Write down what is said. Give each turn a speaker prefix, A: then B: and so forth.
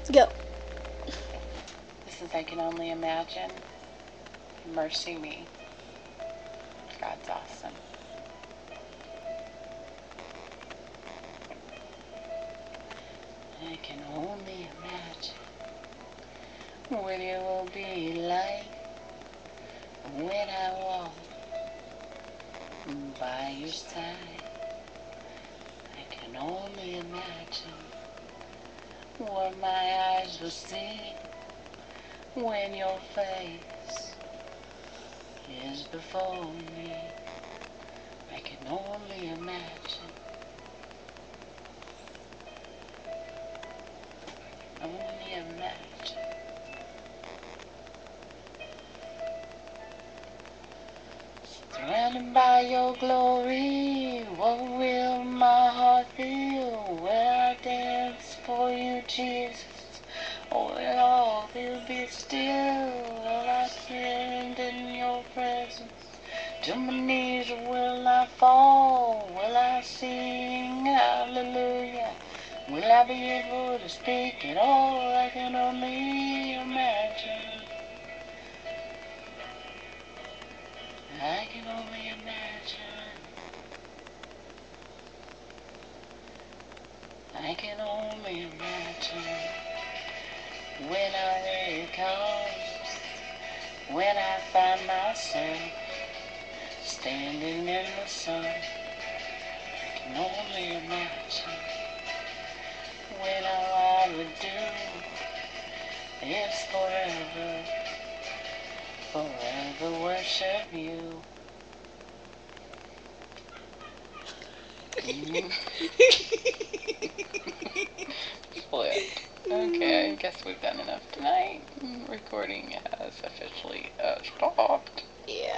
A: Let's go.
B: This is I Can Only Imagine. Mercy Me. God's awesome. I can only imagine what it will be like when I walk by your side. I can only imagine what my eyes will see when your face is before me. I can only imagine. Only imagine. Surrounded by your glory, what will my heart feel? Will I dance for you, Jesus? Or will all will be still? Will I stand in your presence? To my knees will I fall? Will I sing hallelujah? Will I be able to speak at all? I can only imagine. I can only imagine. I can only imagine when our day comes, when I find myself standing in the sun. I can only imagine when all I would do is forever, forever worship you. Split. Okay, I guess we've done enough tonight. Recording has officially stopped.